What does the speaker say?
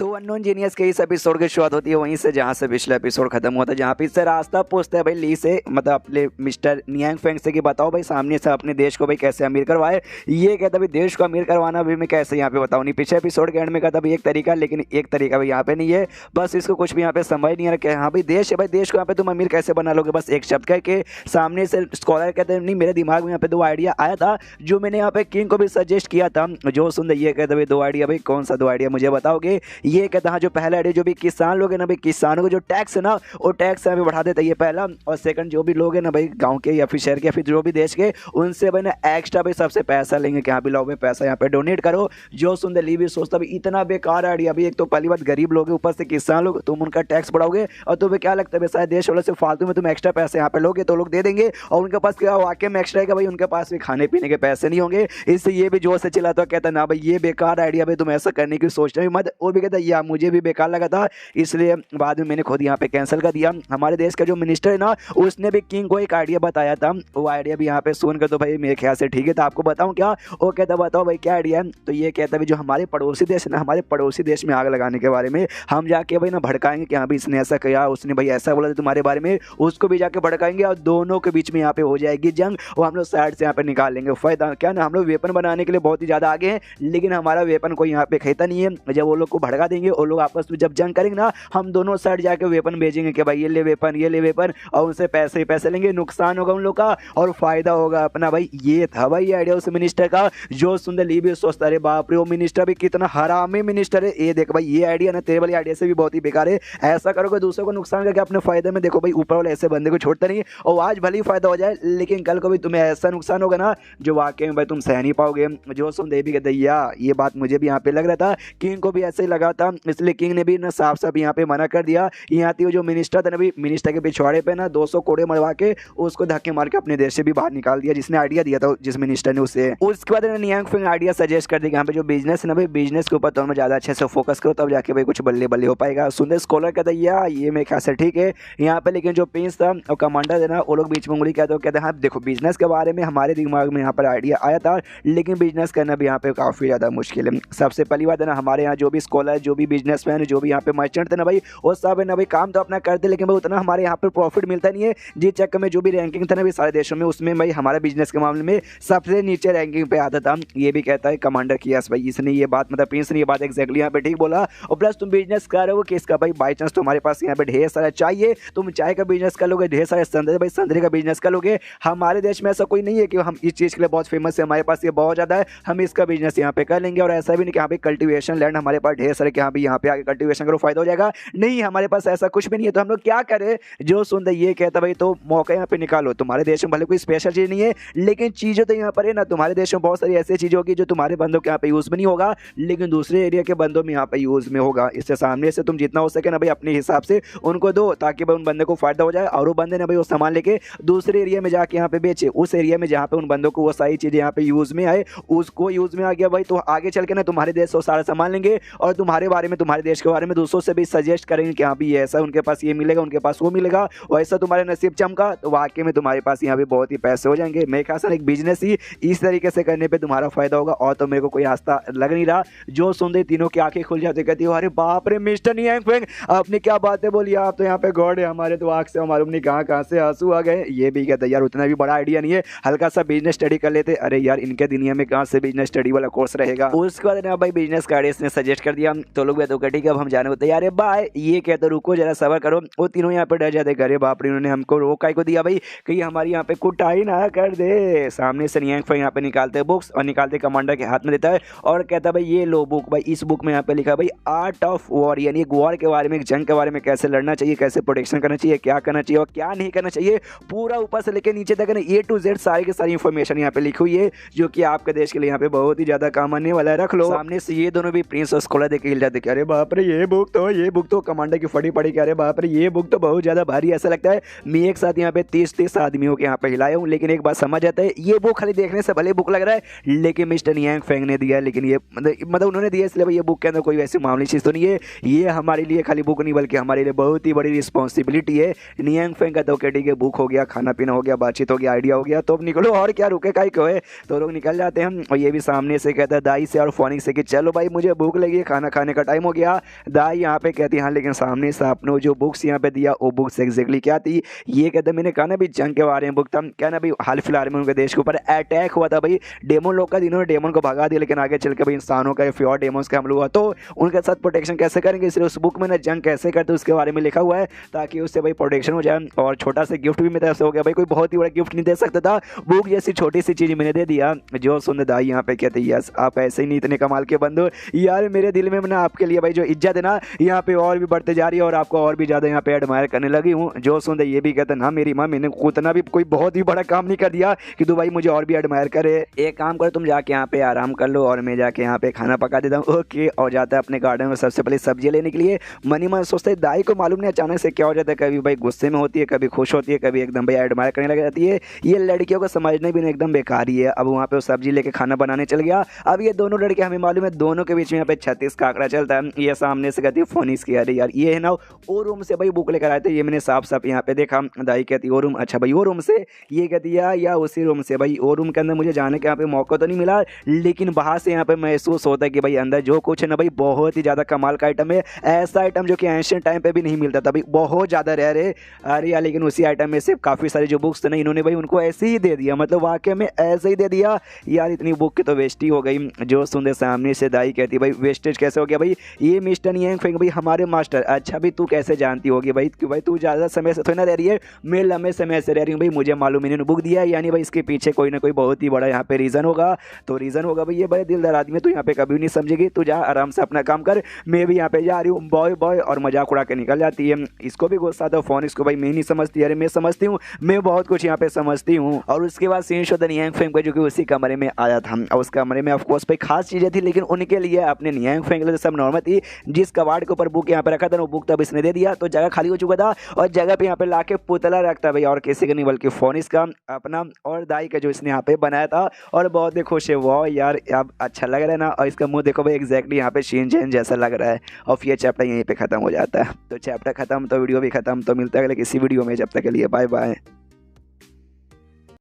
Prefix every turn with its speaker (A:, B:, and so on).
A: तो unknown genius के इस एपिसोड की शुरुआत होती है वहीं से जहाँ से पिछला एपिसोड खत्म हुआ था, जहाँ पे इससे रास्ता पूछता है भाई ली से, मतलब अपने मिस्टर नियांग फेंग से कि बताओ भाई सामने से अपने देश को भाई कैसे अमीर करवाए। ये कहता भाई देश को अमीर करवाना भी मैं कैसे यहाँ पे बताऊँ, नहीं पिछले एपिसोड के एंड में कहता भाई एक तरीका, लेकिन एक तरीका भाई यहाँ पे नहीं है, बस इसको कुछ भी यहाँ पे समझ नहीं आ रहा। हाँ भाई देश है, भाई देश को यहाँ पे तुम अमीर कैसे बना लोगे, बस एक शब्द कह के सामने से स्कॉलर कहते हैं नहीं मेरे दिमाग में यहाँ पे दो आइडिया आया था जो मैंने यहाँ पे किंग को भी सजेस्ट किया था। जो सुन ये कहते भाई दो आइडिया, भाई कौन सा दो आइडिया मुझे बताओगे। ये कहता हाँ जो पहला आइडिया जो भी किसान लोग हैं ना भाई, किसानों को जो टैक्स है ना वो टैक्स यहाँ पे बढ़ा देता है ये पहला, और सेकंड जो भी लोग हैं ना भाई गांव के या फिर शहर के या फिर जो भी देश के, उनसे भाई ना एक्स्ट्रा भाई सबसे पैसा लेंगे कि हाँ भी लोग भाई पैसा यहाँ पे डोनेट करो। जो सुन ली भी सोचता भाई इतना बेकार आइडिया, भाई एक तो पहली बात गरीब लोग हैं, ऊपर से किसान लोग, तुम उनका टैक्स बढ़ाओगे और तुम्हें क्या लगता है शायद देश वालों से फालतू में तुम एक्स्ट्रा पैसे यहाँ पे लोगे तो लोग दे देंगे, और उनके पास क्या वाकई में एक्स्ट्रा है भाई, उनके पास भी खाने पीने के पैसे नहीं होंगे। इससे ये भी जोर से चिल्लाता है, कहता ना भाई ये बेकार आइडिया, भाई तुम ऐसा करने की सोचना भी मत। वो भी कहता या मुझे भी बेकार लगा था, इसलिए बाद में मैंने खुद यहाँ पे कैंसिल कर दिया। हमारे देश का जो मिनिस्टर है ना उसने भी किंग को एक आइडिया बताया था, वो आइडिया भी यहाँ पे सुन कर तो भाई मेरे ख्याल से ठीक है। तो आपको बताऊँ क्या, वो कहता बताओ भाई क्या आइडिया है। तो ये कहता भाई जो हमारे पड़ोसी देश है ना, हमारे पड़ोसी देश में आग लगाने के बारे में हम जाके भाई ना भड़काएंगे कि हाँ भाई इसने ऐसा किया, उसने भाई ऐसा बोला था तुम्हारे बारे में, उसको भी जाके भड़काएंगे और दोनों के बीच में यहाँ पे हो जाएगी जंग, और हम लोग साइड से यहाँ पे निकाल लेंगे फायदा। क्या ना हम लोग वेपन बनाने के लिए बहुत ही ज़्यादा आगे हैं, लेकिन हमारा वेपन कोई यहाँ पे खाता नहीं है। जब वो लोग को भड़का देंगे, वो लोग आपस में जब जंग करेंगे ना, हम दोनों साइड जाके वेपन भेजेंगे कि भाई ये ले वेपन, ये ले वेपन, और उनसे पैसे ही पैसे लेंगे, नुकसान होगा उन लोग का और फायदा होगा अपना। भाई ये था भाई आइडिया उस मिनिस्टर का। जो सुंदर ली भी सोचता अरे बाप रे वो मिनिस्टर भी कितना हरामी मिनिस्टर है। ये देख भाई ये आइडिया ना तेरे वाली आइडिया से भी बहुत ही बेकार है, ऐसा करोगे दूसरों को नुकसान करके अपने फायदे में। देखो भाई ऊपर वाले ऐसे बंदे को छोड़ता नहीं, और आज भले ही फायदा हो जाए लेकिन कल को भी तुम्हें ऐसा नुकसान होगा ना जो वाकई में भाई तुम सह नहीं पाओगे। जो सुन भी कहते ये बात मुझे भी यहाँ पे लग रहा था, किंग को भी ऐसे ही लगा था, इसलिए किंग ने भी ना साफ साफ यहाँ पे मना कर दिया। यहाँ थी जो मिनिस्टर था ना भाई, मिनिस्टर के पिछवाड़े पे ना 200 कोड़े मरवा के उसको धक्के मार के अपने देश से भी बाहर निकाल दिया, जिसने आइडिया दिया था जिस मिनिस्टर ने उसे। उसके बाद नियांग फेंग आइडिया सजेस्ट कर दिया यहाँ पे जो बिजनेस है ना भाई, बिजनेस के ऊपर तुम ज्यादा अच्छे से फोकस करो तब जाके भाई कुछ बल्ले बल्ले हो पाएगा। सुंदर स्कॉलर कहता है ये मेरे ख्याल से ठीक है यहाँ पे, लेकिन जो प्रिंस था और कमांडर है ना वो लोग बीच में उंगली कहते हैं हाँ देखो बिजनेस के बारे में हमारे दिमाग में यहाँ पर आइडिया आया था, लेकिन बिजनेस करना भी यहाँ पे काफी ज्यादा मुश्किल है। सबसे पहली बात है ना हमारे यहाँ जो भी स्कॉलर, जो भी बिजनेसमैन, जो भी यहाँ पे मर्चेंट थे ना भाई, वो सब है ना भाई काम तो अपना करते, लेकिन भाई उतना हमारे यहाँ पर प्रॉफिट मिलता नहीं है। जिस चक्कर में जो भी रैंकिंग था ना भाई सारे देशों में, उसमें भाई हमारा बिजनेस के मामले में सबसे नीचे रैंकिंग पे आता था। ये भी कहता है कमांडर की यस भाई, इसने ये बात मतलब प्रिंस ने ये बात एक्जैक्टली यहाँ पे ठीक बोला। और प्लस तुम बिजनेस कर रहे हो किसका भाई, बाई चांस तुम्हारे पास यहाँ पे ढेर सारा चाहिए, तुम चाय का बिजनेस कर लोगे, ढेर सारे संतरे भाई संतरे का बिजनेस कर लोगे। हमारे देश में ऐसा कोई नहीं है कि हम इस चीज़ के लिए बहुत फेमस है, हमारे पास ये बहुत ज़्यादा है, हम इसका बिजनेस यहाँ पे कर लेंगे। और ऐसा भी नहीं कि यहाँ पे कल्टीवेशन लैंड हमारे पास ढेर सारे, कि यहाँ पे आगे कल्टीवेशन करो फायदा हो जाएगा, नहीं हमारे पास ऐसा कुछ भी नहीं है। तो हम लोग क्या करें। जो सुन ये कहता भाई तो मौका यहाँ पे निकालो, तुम्हारे देश में भले कोई स्पेशल चीज़ नहीं है लेकिन चीज़ें तो यहाँ पर है ना, तुम्हारे देश में बहुत सारी ऐसी चीज़ें होगी जो तुम्हारे बंदों के यहाँ पे यूज़ में नहीं होगा, लेकिन दूसरे एरिया के बंदों में यहाँ पे यूज़ में होगा। इससे सामने से तुम जितना हो सके ना भाई अपने हिसाब से उनको दो, ताकि भाई उन बंदे को फायदा हो जाए, और वो बंदे ना भाई वो सामान लेके दूसरे एरिया में जाके यहाँ पे बेचे, उस एरिया में जहाँ पे उन बंदों को वो सारी चीज़ें यहाँ पे यूज़ में आए, उसको यूज़ में आ गया भाई तो आगे चल के ना तुम्हारे देश से सारा सामान लेंगे और तुम्हारे बारे में, तुम्हारे देश के बारे में दूसरों से भी सजेस्ट करेंगे कि हाँ भी ऐसा उनके पास ये मिलेगा, उनके पास वो मिलेगा, वैसा तुम्हारे नसीब चमका तो वाकई में तुम्हारे पास यहाँ पे बहुत ही पैसे हो जाएंगे। मेरे ख्याल से एक बिजनेस ही इस तरीके से करने पे तुम्हारा फायदा होगा, और तो मेरे को कोई रास्ता लग नहीं रहा। जो सुन तीनों की आंखें खुल जाती, कहती हो अरे बाप रे मिस्टर नियांग फेंग आपने क्या बातें बोली, आप तो यहाँ पे गॉड है, हमारे तो आंख से मालूम नहीं कहाँ से आंसू आ गए। ये भी कहता यार उतना भी बड़ा आइडिया नहीं है, हल्का सा बिजनेस स्टडी कर लेते। अरे यार इनके दुनिया में कहाँ से बिजनेस स्टडी वाला कोर्स रहेगा। उसके बाद ना भाई बिजनेस का आइडिया ने सजेस्ट कर दिया, तो लोग तो ठीक है अब हम जाने को तैयार है बाय। ये कहते रुको जरा सबर करो, वो तीनों यहाँ पे डर जाते, अरे बाप रे इन्होंने हमको रोका को दिया भाई कहीं हमारी यहाँ पे कुटाई ना कर दे। सामने से नियांग फेंग यहाँ पे निकालते बुक्स और निकालते कमांडर के हाथ में देता है और कहता भाई ये लो बुक, भाई इस बुक में यहाँ पे लिखा भाई आर्ट ऑफ वॉर, यानी एक वॉर के बारे में, एक जंग के बारे में, कैसे लड़ना चाहिए, कैसे प्रोटेक्शन करना चाहिए, क्या करना चाहिए और क्या नहीं करना चाहिए, पूरा ऊपर से लेकर नीचे तक A to Z सारी की सारी इंफॉर्मेशन यहाँ पे लिखी हुई है, जो कि आपके देश के लिए यहाँ पे बहुत ही ज्यादा काम आने वाला है। रख लो। सामने से ये दोनों भी प्रिंस और स्कॉलर देख के हिल जाते, अरे बाप रे ये बुक तो कमांडर की फटी पड़ी, अरे बाप रे ये बुक तो बहुत ज्यादा भारी, ऐसा लगता है मैं एक साथ यहाँ पे 30 आदमियों के यहाँ पे हिलाया हूँ। लेकिन एक बात समझ आता है, ये बुक खाली देखने से भले बुक लग रहा है, लेकिन मिस्टर नियांग फेंग ने दिया, लेकिन ये मतलब उन्होंने दिया इसलिए भाई ये बुक के अंदर कोई वैसी मामूली चीज़ तो नहीं है, ये हमारे लिए खाली बुक नहीं बल्कि हमारे लिए बहुत ही बड़ी रिस्पॉन्सिबिलिटी है। नियांग फेंग का तो कहती है बुक हो गया, खाना पीना हो गया, बातचीत हो गया, आइडिया हो गया, तो अब निकलो और क्या रुके का क्यों है। तो लोग निकल जाते हैं और ये भी सामने से कहता है दाई से और फोनिक से कि चलो भाई मुझे भूख लगी है, खाना खाने जाने का टाइम हो गया। दाई यहाँ पे कहती हाँ, लेकिन सामने से आपने जो बुक्स यहाँ पे दिया वो बुक्स एग्जैक्टली क्या थी। ये कहते मैंने कहा ना भाई जंग के बारे में बुक था, क्या ना भाई हाल फिलहाल में उनके देश के ऊपर अटैक हुआ था भाई डेमन लोग का, जिन्होंने डेमन को भगा दिया, लेकिन आगे चल के भाई इंसानों का फ्योर डेमोन्स का हमला हुआ, तो उनके साथ प्रोटेक्शन कैसे करेंगे, इसलिए उस बुक में ना जंग कैसे करते उसके बारे में लिखा हुआ है, ताकि उससे भाई प्रोटेक्शन हो जाए। और छोटा सा गिफ्ट भी मेरे तरफ से हो गया भाई, कोई बहुत ही बड़ा गिफ्ट नहीं दे सकता था, बुक जैसी छोटी सी चीज मैंने दे दिया। जो सुन दाई यहाँ पे कहते यस आप ऐसे ही नहीं इतने कमाल के बंदो यार, मेरे दिल में ना आपके लिए भाई जो इज्जत है ना यहाँ पे और भी बढ़ते जा रही है और आपको और भी ज्यादा यहाँ पे एडमायर करने लगी हूँ। जो सुन ये भी कहते ना मेरी माँ, मैंने उतना भी कोई बहुत ही बड़ा काम नहीं कर दिया कि तू भाई मुझे और भी एडमायर करे। एक काम करो तुम जाके यहाँ पे आराम कर लो और मैं जाके यहाँ पे खाना पका देता हूँ। ओके, और जाता है अपने गार्डन में सबसे पहले सब्जी लेने के लिए। मनी मन सोचता है दाई को मालूम नहीं अचानक से क्या हो जाता है, कभी भाई गुस्से में होती है, कभी खुश होती है, कभी एकदम भाई एडमायर करने लग जाती है। ये लड़कियों को समझने भी एकदम बेकार ही है। अब वहाँ पे वो सब्जी लेके खाना बनाने चल गया। अब ये दोनों लड़के हमें मालूम है दोनों के बीच में यहाँ पे 36 का आंकड़ा चलता है। ये सामने से कहती है फोन की अरे यार ये है ना वो रूम से भाई बुक लेकर आए थे, ये मैंने साफ साफ यहाँ पे देखा। दाई कहती वो रूम, अच्छा भाई वो रूम से, ये कहती है या उसी रूम से। भाई वो रूम के अंदर मुझे जाने का यहाँ पे मौका तो नहीं मिला, लेकिन बाहर से यहाँ पे महसूस होता है कि भाई अंदर जो कुछ है ना भाई बहुत ही ज़्यादा कमाल का आइटम है। ऐसा आइटम जो कि एंशिएंट टाइम पे भी नहीं मिलता था भाई, बहुत ज़्यादा रेयर है। अरे यार लेकिन उसी आइटम में से काफ़ी सारी जो बुक्स थे ना इन्होंने भाई उनको ऐसे ही दे दिया, मतलब वाकई में ऐसे ही दे दिया यार, इतनी बुक की तो वेस्ट ही हो गई। जो सुनते सामने से दाई कहती भाई वेस्टेज कैसे हो गया भाई, ये मिस्टर नियांग फेंग भाई हमारे मास्टर। अच्छा भी तू कैसे जानती होगी भाई कि भाई तू ज़्यादा समय से थोड़ी ना रह रही है, मैं लंबे समय से रह रही हूँ भाई, मुझे मालूम इन्होंने बुक दिया है, यानी भाई इसके पीछे कोई ना कोई बहुत ही बड़ा यहाँ पे रीज़न होगा। तो रीज़न होगा भाई ये बड़े दिलदार आदमी है, तू यहाँ पे कभी नहीं समझेगी, तू जा आराम से अपना काम कर, मैं भी यहाँ पे जा रही हूँ बॉय बॉय, और मजाक उड़ा के निकल जाती है। इसको भी गुस्सा आता है फोन, इसको भाई मैं नहीं समझती, अरे मैं समझती हूँ, मैं बहुत कुछ यहाँ पे समझती हूँ। और उसके बाद सीन शो द नियांग फेंग जो कि उसी कमरे में आया था, और उस कमरे में ऑफकोर्स भाई खास चीज़ें थी, लेकिन उनके लिए अपने नियांग फेंग तो सब नॉर्मल थी। जिस कबाड़ के ऊपर बुक यहाँ पे रखा था वो बुक तब इसने दे दिया, तो जगह खाली हो चुका था, और जगह पे यहाँ पे लाके पुतला रखता भाई, और किसी का नहीं बल्कि फोन इसका अपना और दाई का जो इसने यहाँ पे बनाया था, और बहुत ही खुश है वो यार, अब अच्छा लग रहा है ना। और इसका मुंह देखो भाई एग्जैक्टली यहाँ पे शिनचैन जैसा लग रहा है। और फिर ये चैप्टर यहीं पे खत्म हो जाता है। तो चैप्टर खत्म तो वीडियो भी खत्म, तो मिलता है अगले किसी वीडियो में, जब तक के लिए बाय बाय।